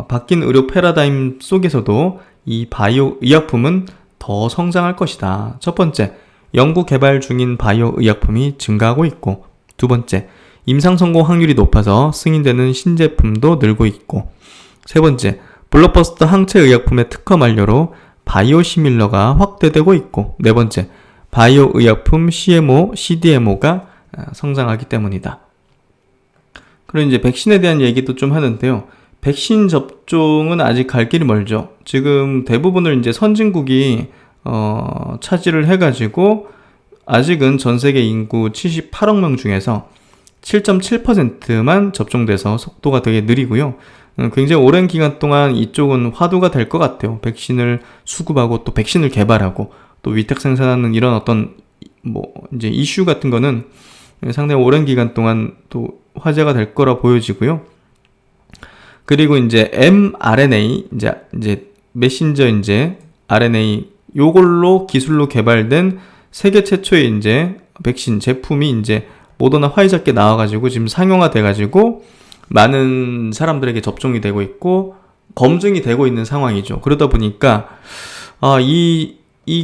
바뀐 의료 패러다임 속에서도 이 바이오 의약품은 더 성장할 것이다. 첫 번째, 연구 개발 중인 바이오 의약품이 증가하고 있고, 두 번째, 임상 성공 확률이 높아서 승인되는 신제품도 늘고 있고, 세 번째, 블록버스터 항체 의약품의 특허 만료로 바이오 시밀러가 확대되고 있고, 네 번째, 바이오 의약품 CMO, CDMO가 성장하기 때문이다. 그리고 이제 백신에 대한 얘기도 좀 하는데요. 백신 접종은 아직 갈 길이 멀죠. 지금 대부분을 이제 선진국이 차지를 해가지고 아직은 전 세계 인구 78억 명 중에서 7.7%만 접종돼서 속도가 되게 느리고요. 굉장히 오랜 기간 동안 이쪽은 화두가 될 것 같아요. 백신을 수급하고 또 백신을 개발하고 또 위탁 생산하는 이런 어떤 이제 이슈 같은 거는 상당히 오랜 기간 동안 또 화제가 될 거라 보여지고요. 그리고 이제 mRNA 이제 메신저 이제 RNA 요걸로 기술로 개발된 세계 최초의 이제 백신 제품이 이제 모더나 화이자께 나와가지고 지금 상용화 돼가지고 많은 사람들에게 접종이 되고 있고 검증이 되고 있는 상황이죠. 그러다 보니까 이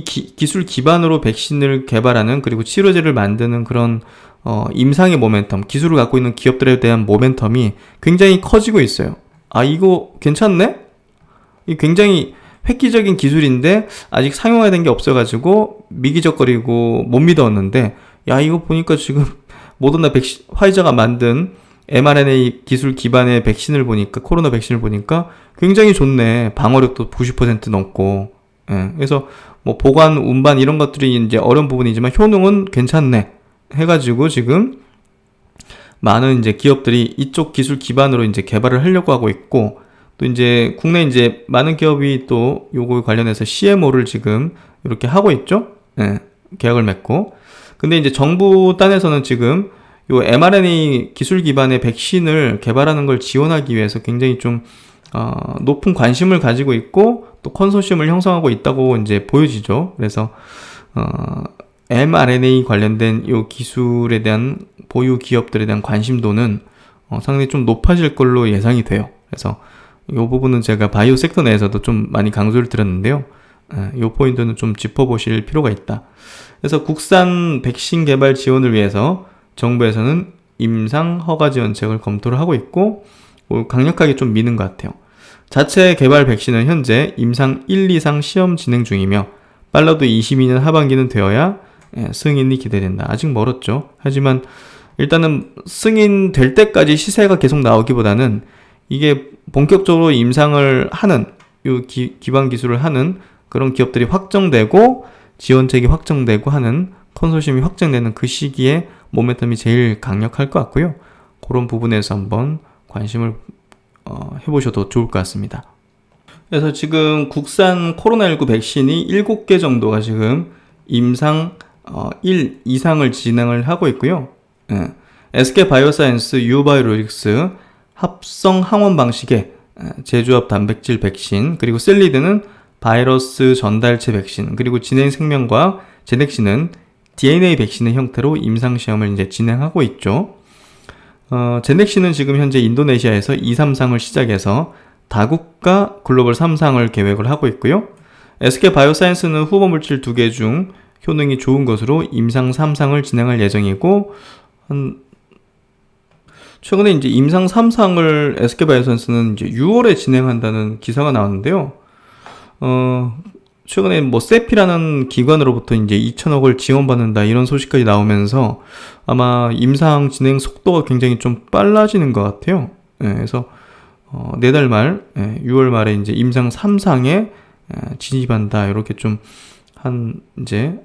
기술 기반으로 백신을 개발하는 그리고 치료제를 만드는 그런 임상의 모멘텀, 기술을 갖고 있는 기업들에 대한 모멘텀이 굉장히 커지고 있어요. 이거 괜찮네? 이 굉장히 획기적인 기술인데 아직 상용화된 게 없어가지고 미기적거리고 못 믿었는데 이거 보니까 지금 모더나 화이자가 만든 mRNA 기술 기반의 백신을 보니까 코로나 백신을 보니까 굉장히 좋네. 방어력도 90% 넘고. 그래서 뭐 보관, 운반 이런 것들이 이제 어려운 부분이지만 효능은 괜찮네. 해가지고 지금 많은 이제 기업들이 이쪽 기술 기반으로 이제 개발을 하려고 하고 있고 또 이제 국내 이제 많은 기업이 또 요거 관련해서 CMO를 지금 이렇게 하고 있죠. 계약을 맺고. 근데 이제 정부 단에서는 지금 요 mRNA 기술 기반의 백신을 개발하는 걸 지원하기 위해서 굉장히 좀 높은 관심을 가지고 있고 또 컨소시엄을 형성하고 있다고 이제 보여지죠. 그래서 mRNA 관련된 요 기술에 대한 보유 기업들에 대한 관심도는 상당히 좀 높아질 걸로 예상이 돼요. 그래서 이 부분은 제가 바이오 섹터 내에서도 좀 많이 강조를 드렸는데요. 이 포인트는 좀 짚어보실 필요가 있다. 그래서 국산 백신 개발 지원을 위해서 정부에서는 임상 허가 지원책을 검토를 하고 있고 강력하게 좀 미는 것 같아요. 자체 개발 백신은 현재 임상 1, 2상 시험 진행 중이며 빨라도 22년 하반기는 되어야 승인이 기대된다. 아직 멀었죠. 하지만 일단은 승인될 때까지 시세가 계속 나오기보다는 이게 본격적으로 임상을 하는 요 기반 기술을 하는 그런 기업들이 확정되고 지원책이 확정되고 하는 컨소시엄이 확정되는 그 시기에 모멘텀이 제일 강력할 것 같고요. 그런 부분에서 한번 관심을 해보셔도 좋을 것 같습니다. 그래서 지금 국산 코로나19 백신이 7개 정도가 지금 임상 1 이상을 진행을 하고 있고요. SK바이오사이언스, 유바이오로직스 합성 항원 방식의 제조합 단백질 백신, 그리고 셀리드는 바이러스 전달체 백신, 그리고 진행생명과학 제넥시는 DNA 백신의 형태로 임상시험을 이제 진행하고 있죠. 제넥시는 지금 현재 인도네시아에서 2, 3상을 시작해서 다국가 글로벌 3상을 계획을 하고 있고요. SK 바이오사이언스는 후보 물질 2개 중 효능이 좋은 것으로 임상 3상을 진행할 예정이고, 최근에 이제 임상 3상을 SK 바이오사이언스는 이제 6월에 진행한다는 기사가 나왔는데요. 최근에 뭐 세피라는 기관으로부터 이제 2천억을 지원받는다 이런 소식까지 나오면서 아마 임상 진행 속도가 굉장히 좀 빨라지는 것 같아요. 그래서 내달 말, 6월 말에 이제 임상 3상에 진입한다 이렇게 좀 이제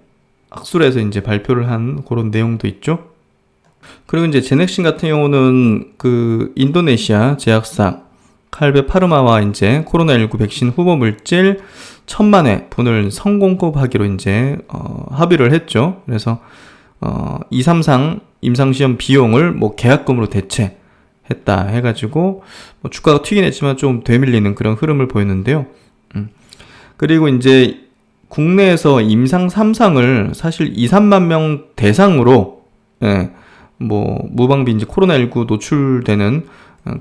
학술에서 이제 발표를 한 그런 내용도 있죠. 그리고 이제 제넥신 같은 경우는 그 인도네시아 제약사 칼베 파르마와 이제 코로나19 백신 후보 물질 1,000만 회 분을 성공급하기로 이제 합의를 했죠. 그래서 2, 3상 임상시험 비용을 뭐 계약금으로 대체했다 해가지고 뭐 주가가 튀긴 했지만 좀 되밀리는 그런 흐름을 보였는데요. 그리고 이제 국내에서 임상 3상을 사실 2, 3만 명 대상으로 뭐 무방비 이제 코로나19 노출되는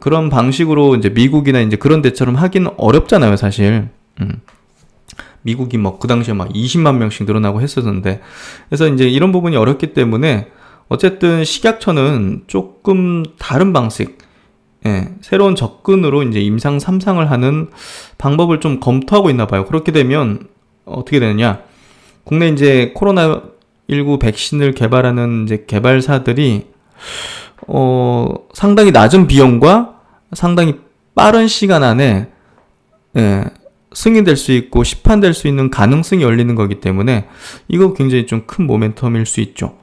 그런 방식으로 이제 미국이나 이제 그런 데처럼 하기는 어렵잖아요, 사실. 미국이 뭐 그 당시에 막 20만 명씩 늘어나고 했었는데, 그래서 이제 이런 부분이 어렵기 때문에 어쨌든 식약처는 조금 다른 방식, 새로운 접근으로 이제 임상 3상을 하는 방법을 좀 검토하고 있나 봐요. 그렇게 되면 어떻게 되느냐? 국내 이제 코로나19 백신을 개발하는 이제 개발사들이 상당히 낮은 비용과 상당히 빠른 시간 안에 승인될 수 있고 시판될 수 있는 가능성이 열리는 거기 때문에 이거 굉장히 좀 큰 모멘텀일 수 있죠.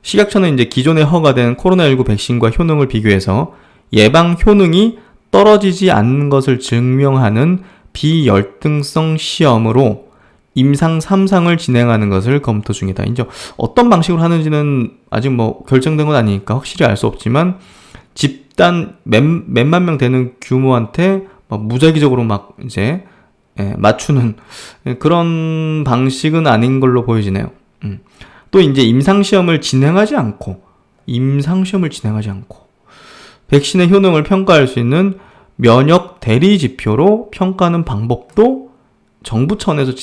식약처는 이제 기존에 허가된 코로나19 백신과 효능을 비교해서 예방 효능이 떨어지지 않는 것을 증명하는 비열등성 시험으로 임상 3상을 진행하는 것을 검토 중이다. 이제 어떤 방식으로 하는지는 아직 뭐 결정된 건 아니니까 확실히 알 수 없지만 집단 몇만 명 되는 규모한테 무작위적으로 막 이제 맞추는 그런 방식은 아닌 걸로 보여지네요. 또 이제 임상시험을 진행하지 않고 백신의 효능을 평가할 수 있는 면역 대리 지표로 평가하는 방법도 정부 차원에서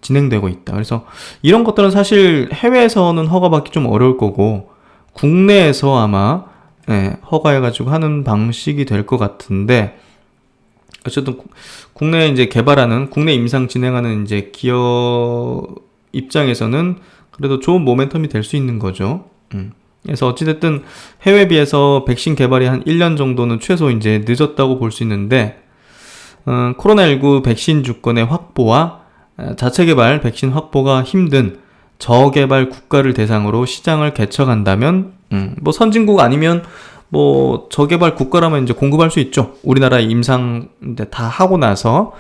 진행되고 있다. 그래서 이런 것들은 사실 해외에서는 허가받기 좀 어려울 거고 국내에서 아마 허가해가지고 하는 방식이 될 것 같은데, 어쨌든 국내에 이제 개발하는, 국내 임상 진행하는 이제 기업 입장에서는 그래도 좋은 모멘텀이 될 수 있는 거죠. 그래서 어찌됐든 해외에 비해서 백신 개발이 한 1년 정도는 최소 이제 늦었다고 볼 수 있는데, 코로나19 백신 주권의 확보와 자체 개발 백신 확보가 힘든 저개발 국가를 대상으로 시장을 개척한다면, 뭐 선진국 아니면 뭐 저개발 국가라면 이제 공급할 수 있죠. 우리나라 임상 이제 다 하고 나서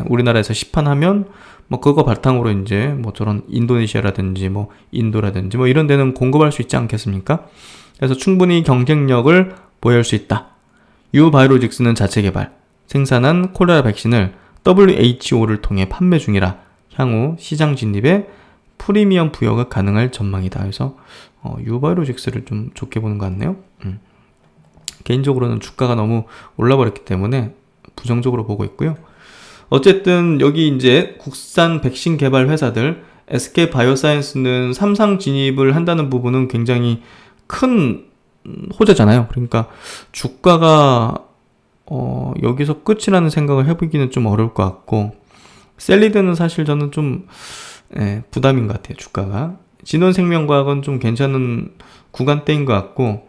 우리나라에서 시판하면 뭐 그거 바탕으로 이제 뭐 저런 인도네시아라든지 뭐 인도라든지 뭐 이런 데는 공급할 수 있지 않겠습니까? 그래서 충분히 경쟁력을 보여줄 수 있다. 유바이오로직스는 자체 개발, 생산한 콜레라 백신을 WHO를 통해 판매 중이라 향후 시장 진입에 프리미엄 부여가 가능할 전망이다. 그래서 유바이오로직스를 좀 좋게 보는 것 같네요. 개인적으로는 주가가 너무 올라버렸기 때문에 부정적으로 보고 있고요. 어쨌든 여기 이제 국산 백신 개발 회사들 SK 바이오사이언스는 3상 진입을 한다는 부분은 굉장히 큰 호재잖아요. 그러니까 주가가 여기서 끝이라는 생각을 해보기는 좀 어려울 것 같고, 셀리드는 사실 저는 좀 부담인 것 같아요. 주가가 진원생명과학은 좀 괜찮은 구간대인 것 같고,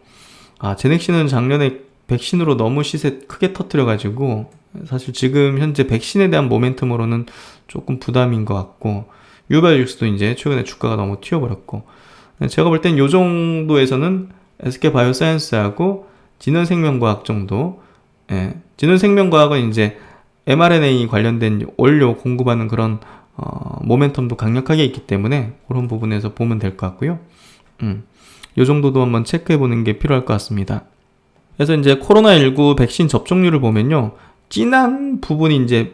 제넥신은 작년에 백신으로 너무 시세 크게 터뜨려가지고 사실 지금 현재 백신에 대한 모멘텀으로는 조금 부담인 것 같고, 유바이오직스도 이제 최근에 주가가 너무 튀어버렸고, 제가 볼 땐 요 정도에서는 SK 바이오사이언스하고 진원생명과학 정도, 진원생명과학은 이제 mRNA 관련된 원료 공급하는 그런 모멘텀도 강력하게 있기 때문에 그런 부분에서 보면 될 것 같고요. 이 정도도 한번 체크해보는 게 필요할 것 같습니다. 그래서 이제 코로나19 백신 접종률을 보면요, 진한 부분이 이제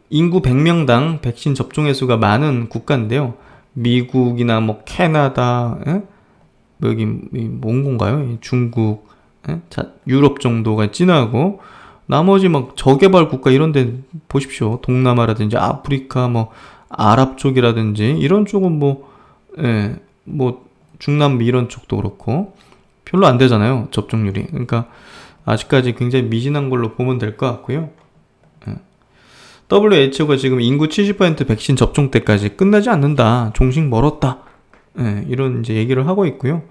인구 100명당 백신 접종 횟수가 많은 국가인데요. 미국이나 뭐 캐나다, 여기 몽고인가요? 중국, 유럽 정도가 진하고, 나머지 막 저개발 국가 이런 데 보십시오. 동남아라든지 아프리카 뭐 아랍 쪽이라든지 이런 쪽은 뭐 중남미 이런 쪽도 그렇고 별로 안 되잖아요. 접종률이. 그러니까 아직까지 굉장히 미진한 걸로 보면 될 것 같고요. WHO가 지금 인구 70% 백신 접종 때까지 끝나지 않는다. 종식 멀었다. 이런 이제 얘기를 하고 있고요.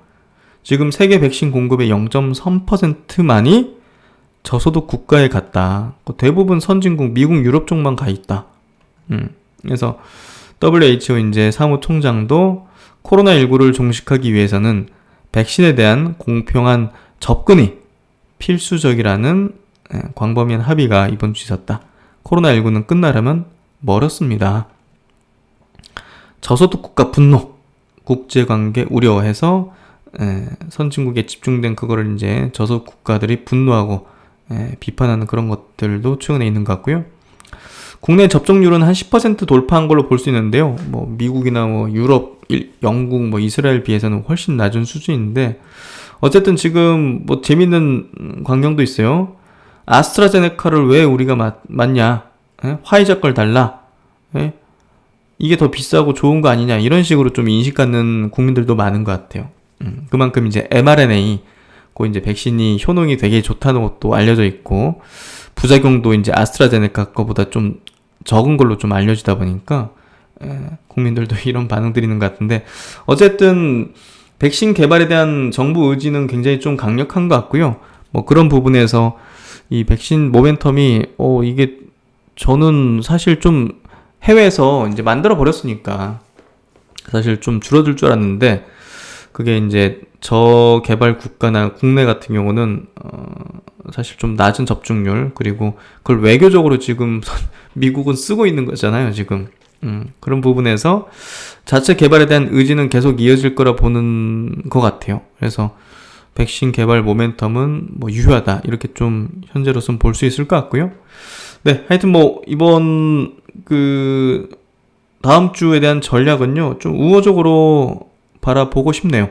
지금 세계 백신 공급의 0.3%만이 저소득 국가에 갔다. 대부분 선진국, 미국, 유럽 쪽만 가 있다. 그래서 WHO 이제 사무총장도 코로나19를 종식하기 위해서는 백신에 대한 공평한 접근이 필수적이라는 광범위한 합의가 이번 주 있었다. 코로나19는 끝나려면 멀었습니다. 저소득 국가 분노, 국제관계 우려해서 선진국에 집중된 그거를 이제 저소득 국가들이 분노하고 비판하는 그런 것들도 최근에 있는 것 같고요. 국내 접종률은 한 10% 돌파한 걸로 볼 수 있는데요. 뭐 미국이나 뭐 유럽, 영국, 뭐 이스라엘 비해서는 훨씬 낮은 수준인데 어쨌든 지금 뭐 재밌는 광경도 있어요. 아스트라제네카를 왜 우리가 맞냐? 화이자 걸 달라. 이게 더 비싸고 좋은 거 아니냐? 이런 식으로 좀 인식 갖는 국민들도 많은 것 같아요. 그만큼 이제 mRNA, 그 이제 백신이 효능이 되게 좋다는 것도 알려져 있고 부작용도 이제 아스트라제네카 거보다 좀 적은 걸로 좀 알려지다 보니까 국민들도 이런 반응들이 있는 것 같은데 어쨌든 백신 개발에 대한 정부 의지는 굉장히 좀 강력한 것 같고요. 뭐 그런 부분에서 이 백신 모멘텀이 이게 저는 사실 좀 해외에서 이제 만들어 버렸으니까 사실 좀 줄어들 줄 알았는데 그게 이제 저개발 국가나 국내 같은 경우는 사실 좀 낮은 접종률 그리고 그걸 외교적으로 지금 미국은 쓰고 있는 거잖아요 지금. 그런 부분에서 자체 개발에 대한 의지는 계속 이어질 거라 보는 것 같아요. 그래서 백신 개발 모멘텀은 뭐 유효하다 이렇게 좀 현재로서는 볼 수 있을 것 같고요. 네, 하여튼 뭐 이번 다음 주에 대한 전략은요 좀 우호적으로 바라보고 싶네요.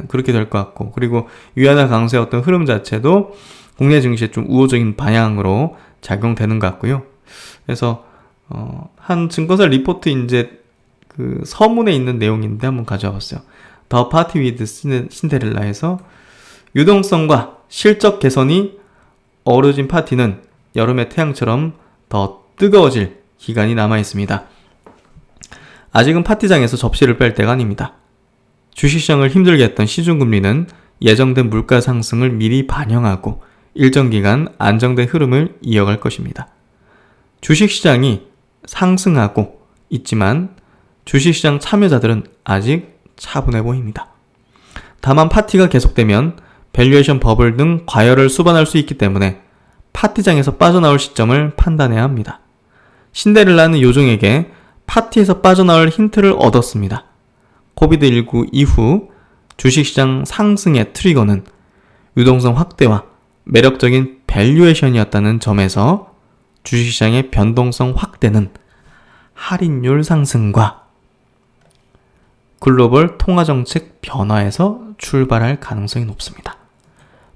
그렇게 될 것 같고 그리고 위안화 강세의 어떤 흐름 자체도 국내 증시에 좀 우호적인 방향으로 작용되는 것 같고요. 그래서 한 증권사 리포트 이제 그 서문에 있는 내용인데 한번 가져와 봤어요. 더 파티 위드 신데렐라에서 유동성과 실적 개선이 어우러진 파티는 여름의 태양처럼 더 뜨거워질 기간이 남아 있습니다. 아직은 파티장에서 접시를 뺄 때가 아닙니다. 주식시장을 힘들게 했던 시중금리는 예정된 물가 상승을 미리 반영하고 일정 기간 안정된 흐름을 이어갈 것입니다. 주식시장이 상승하고 있지만 주식시장 참여자들은 아직 차분해 보입니다. 다만 파티가 계속되면 밸류에이션 버블 등 과열을 수반할 수 있기 때문에 파티장에서 빠져나올 시점을 판단해야 합니다. 신데렐라는 요정에게 파티에서 빠져나올 힌트를 얻었습니다. 코비드19 이후 주식시장 상승의 트리거는 유동성 확대와 매력적인 밸류에이션이었다는 점에서 주식시장의 변동성 확대는 할인율 상승과 글로벌 통화정책 변화에서 출발할 가능성이 높습니다.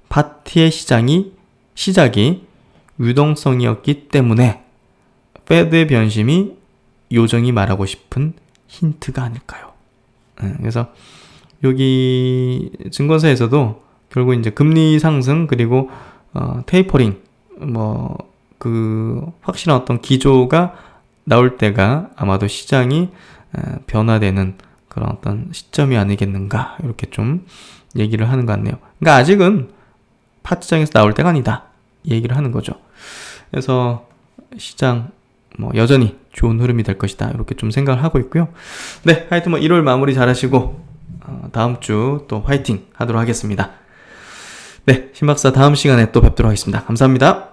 파티의 시작이 유동성이었기 때문에 페드의 변심이 요정이 말하고 싶은 힌트가 아닐까요? 그래서 여기 증권사에서도 결국 이제 금리 상승 그리고 테이퍼링 확실한 어떤 기조가 나올 때가 아마도 시장이 변화되는 그런 어떤 시점이 아니겠는가 이렇게 좀 얘기를 하는 것 같네요. 그러니까 아직은 파티장에서 나올 때가 아니다 이 얘기를 하는 거죠. 그래서 시장 여전히 좋은 흐름이 될 것이다 이렇게 좀 생각을 하고 있고요. 네, 하여튼 1월 마무리 잘하시고 다음 주 또 화이팅 하도록 하겠습니다. 네, 신박사 다음 시간에 또 뵙도록 하겠습니다. 감사합니다.